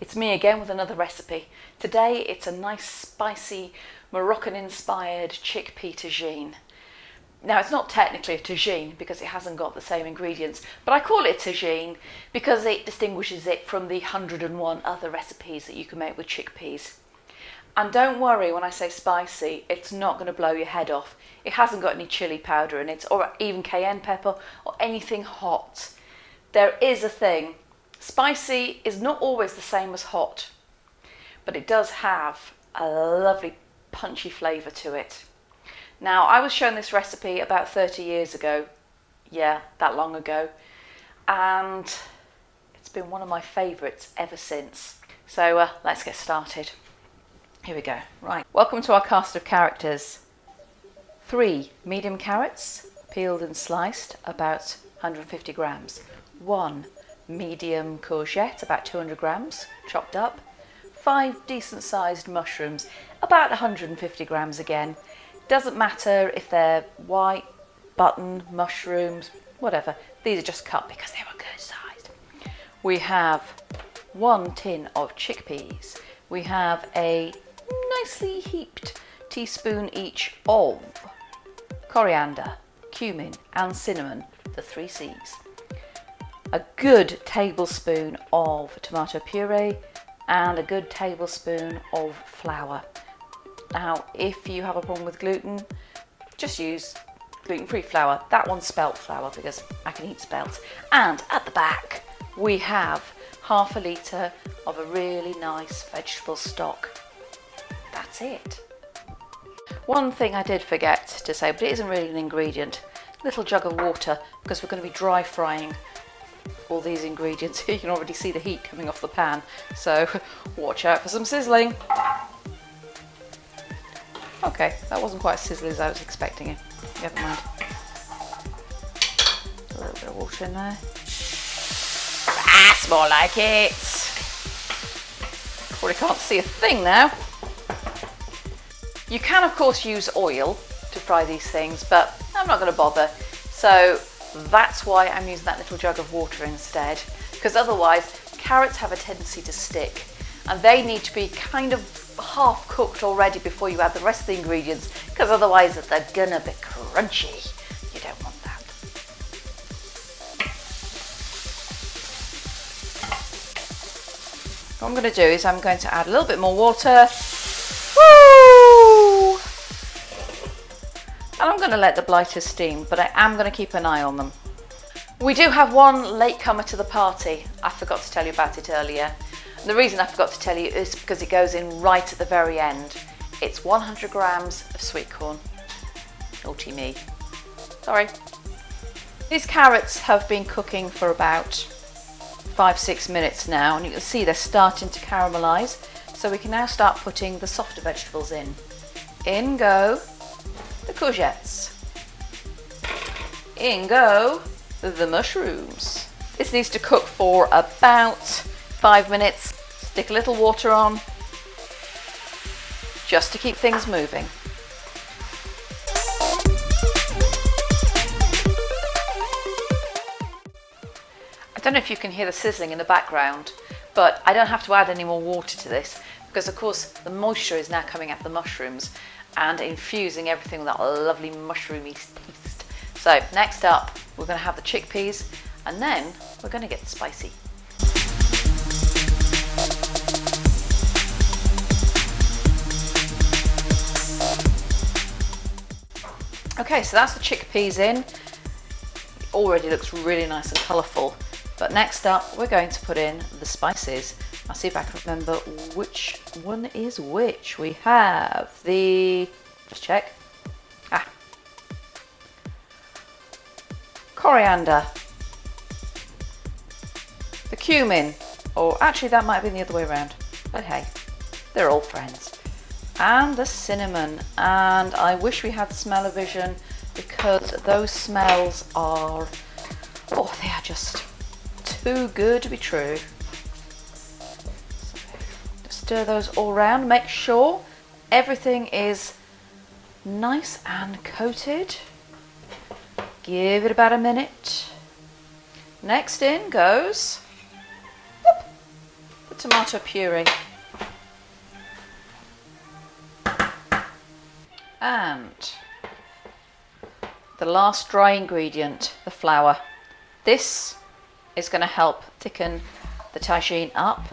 It's me again with another recipe. Today it's a nice spicy Moroccan inspired chickpea tagine. Now it's not technically a tagine because it hasn't got the same ingredients, but I call it tagine because it distinguishes it from the 101 other recipes that you can make with chickpeas. And don't worry when I say spicy, it's not going to blow your head off. It hasn't got any chili powder in it or even cayenne pepper or anything hot. There is a thing. Spicy is not always the same as hot, but it does have a lovely punchy flavour to it. Now, I was shown this recipe about 30 years ago. Yeah, that long ago. And it's been one of my favourites ever since. So let's get started. Here we go. Right, welcome to our cast of characters. 3 medium carrots, peeled and sliced, about 150 grams. 1 medium courgette, about 200 grams, chopped up. 5 decent sized mushrooms, about 150 grams again. Doesn't matter if they're white, button, mushrooms, whatever. These are just cut because they were good sized. We have 1 tin of chickpeas. We have a nicely heaped teaspoon each of coriander, cumin and cinnamon, the 3 C's. A good tablespoon of tomato puree and a good tablespoon of flour. Now, if you have a problem with gluten, just use gluten-free flour. That one's spelt flour because I can eat spelt. And at the back, we have half a litre of a really nice vegetable stock. That's it. One thing I did forget to say, but it isn't really an ingredient, a little jug of water because we're going to be dry frying all these ingredients. You can already see the heat coming off the pan, so watch out for some sizzling. Okay, that wasn't quite as sizzly as I was expecting it. Never mind. A little bit of water in there. That's more like it. Probably can't see a thing now. You can of course use oil to fry these things, but I'm not going to bother. So that's why I'm using that little jug of water instead, because otherwise carrots have a tendency to stick and they need to be kind of half cooked already before you add the rest of the ingredients, because otherwise they're gonna be crunchy. You don't want that. What I'm going to do is I'm going to add a little bit more water. Woo! And I'm going to let the blighters steam, but I am going to keep an eye on them. We do have one latecomer to the party. I forgot to tell you about it earlier. And the reason I forgot to tell you is because it goes in right at the very end. It's 100 grams of sweetcorn. Naughty me. Sorry. These carrots have been cooking for about 5-6 minutes now, and you can see they're starting to caramelise. So we can now start putting the softer vegetables in. In go the courgettes. In go the mushrooms. This needs to cook for about 5 minutes. Stick a little water on just to keep things moving. I don't know if you can hear the sizzling in the background, but I don't have to add any more water to this because of course the moisture is now coming out the mushrooms and infusing everything with that lovely mushroomy taste. So next up we're going to have the chickpeas and then we're going to get spicy. Okay, so that's the chickpeas in. It already looks really nice and colourful. But next up, we're going to put in the spices. I'll see if I can remember which one is which. We have the, just check. Coriander. The cumin. Or actually that might have been the other way around. But hey, they're all friends. And the cinnamon, and I wish we had smell-o-vision because those smells are, oh, they are just too good to be true. So just stir those all around, make sure everything is nice and coated. Give it about a minute. Next in goes tomato puree. And the last dry ingredient, the flour. This is going to help thicken the tagine up.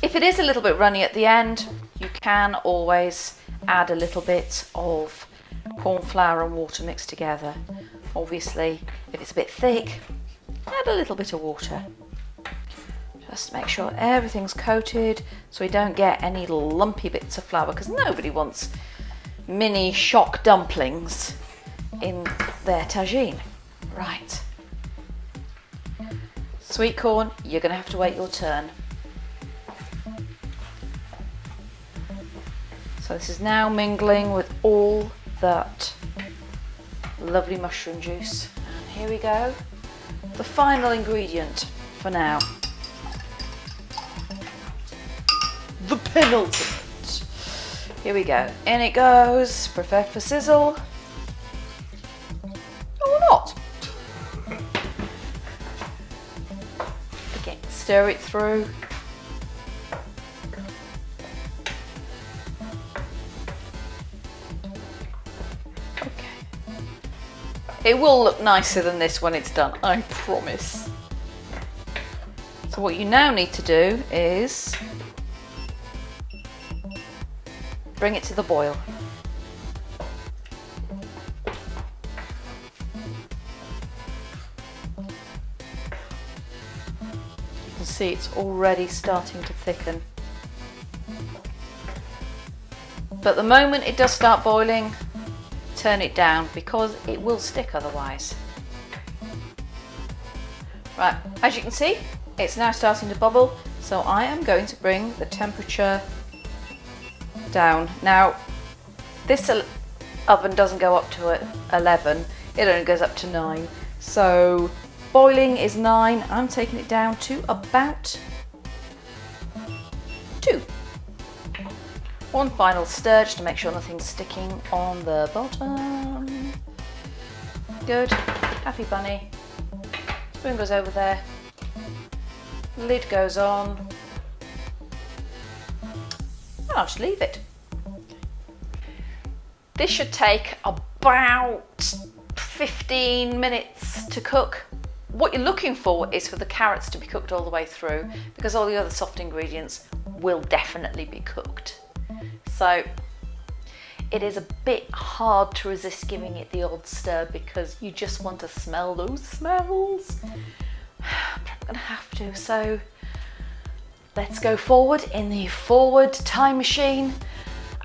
If it is a little bit runny at the end, you can always add a little bit of corn flour and water mixed together. Obviously, if it's a bit thick, add a little bit of water. Just make sure everything's coated so we don't get any lumpy bits of flour, because nobody wants mini shock dumplings in their tagine. Right. Sweet corn, you're going to have to wait your turn. So this is now mingling with all that lovely mushroom juice. And here we go. The final ingredient for now. The penultimate. Here we go. In it goes. Prepare for sizzle. Or not. Okay, stir it through. Okay. It will look nicer than this when it's done, I promise. So what you now need to do is bring it to the boil. You can see it's already starting to thicken. But the moment it does start boiling, turn it down because it will stick otherwise. Right, as you can see, it's now starting to bubble, so I am going to bring the temperature down. Now, this oven doesn't go up to 11, it only goes up to 9. So boiling is 9, I'm taking it down to about 2. One final stir just to make sure nothing's sticking on the bottom. Good, happy bunny. Spoon goes over there, lid goes on, and I'll just leave it. This should take about 15 minutes to cook. What you're looking for is for the carrots to be cooked all the way through, because all the other soft ingredients will definitely be cooked. So it is a bit hard to resist giving it the odd stir because you just want to smell those smells. I'm gonna have to, so let's go forward in the forward time machine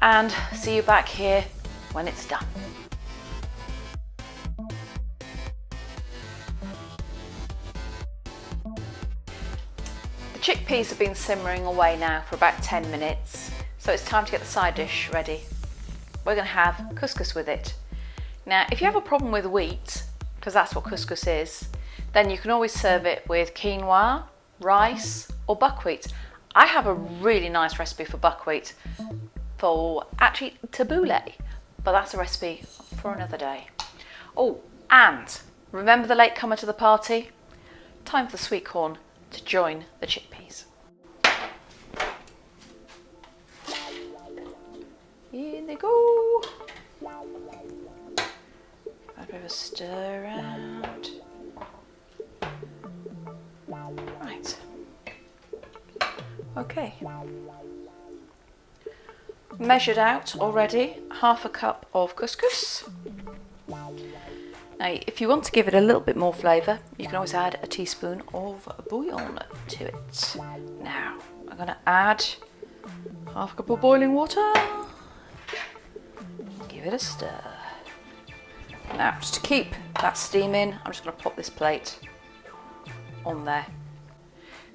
and see you back here when it's done. The chickpeas have been simmering away now for about 10 minutes, so it's time to get the side dish ready. We're going to have couscous with it. Now, if you have a problem with wheat, because that's what couscous is, then you can always serve it with quinoa, rice, or buckwheat. I have a really nice recipe for buckwheat for actually tabbouleh, but that's a recipe for another day. Oh, and remember the latecomer to the party? Time for the sweet corn to join the chickpeas. In they go. A bit of a stir around. Right. Okay. Measured out already, half a cup of couscous. Now, if you want to give it a little bit more flavour, you can always add a teaspoon of bouillon to it. Now, I'm going to add half a cup of boiling water. Give it a stir. Now, just to keep that steam in, I'm just going to pop this plate on there.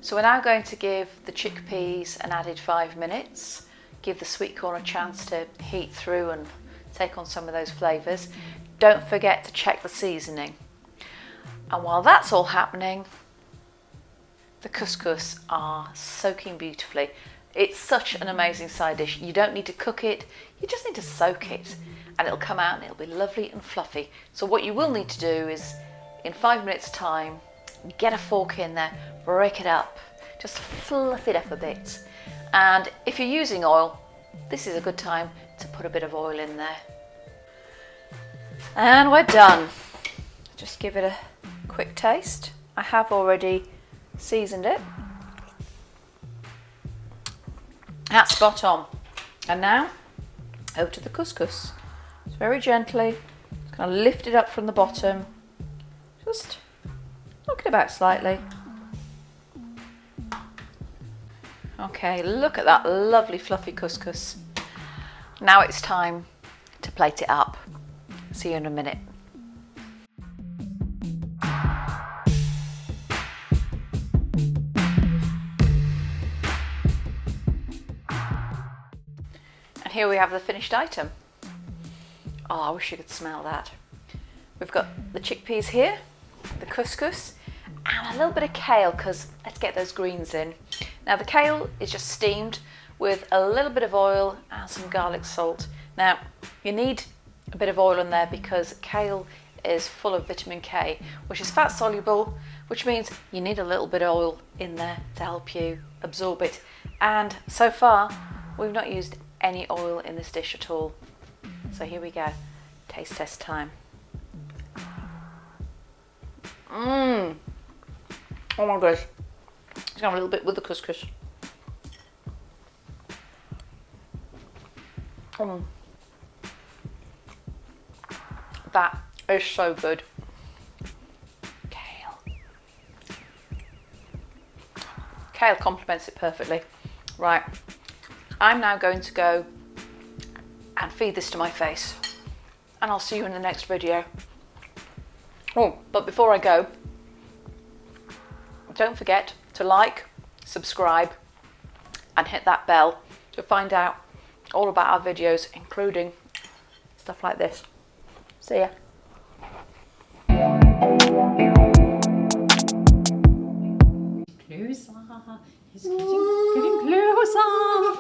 So we're now going to give the chickpeas an added 5 minutes, give the sweet corn a chance to heat through and take on some of those flavours. Don't forget to check the seasoning. And while that's all happening, the couscous are soaking beautifully. It's such an amazing side dish. You don't need to cook it, you just need to soak it and it'll come out and it'll be lovely and fluffy. So what you will need to do is, in 5 minutes time, get a fork in there, break it up just fluff it up a bit. And if you're using oil, this is a good time to put a bit of oil in there. And we're done. Just give it a quick taste. I have already seasoned it. That's spot on. And now, over to the couscous. Just very gently, just kind of lift it up from the bottom. Just knock it about slightly. Okay, look at that lovely fluffy couscous. Now it's time to plate it up. See you in a minute. And here we have the finished item. Oh, I wish you could smell that. We've got the chickpeas here, the couscous, and a little bit of kale, because let's get those greens in. Now the kale is just steamed with a little bit of oil and some garlic salt. Now you need a bit of oil in there because kale is full of vitamin K, which is fat soluble, which means you need a little bit of oil in there to help you absorb it. And so far we've not used any oil in this dish at all. So here we go, taste test time. Oh my gosh, just have a little bit with the couscous. That is so good. Kale complements it perfectly. Right, I'm now going to go and feed this to my face, and I'll see you in the next video. Oh, but before I go, don't forget to like, subscribe, and hit that bell to find out all about our videos, including stuff like this. See ya. Closer. He's getting closer.